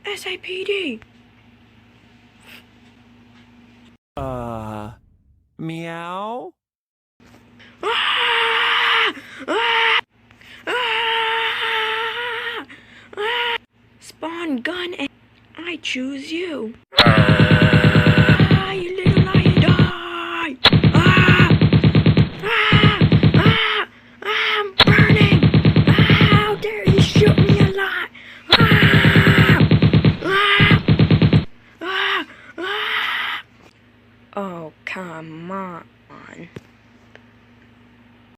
SAPD! Meow? Ah! Ah! Ah! Ah! Spawn gun and I choose you. Ah, you little lion, die! Ah! Ah! Ah! Ah, I'm burning! Ah, how dare you shoot me a lot! Ah! Ah! Ah! Ah! Oh, come on.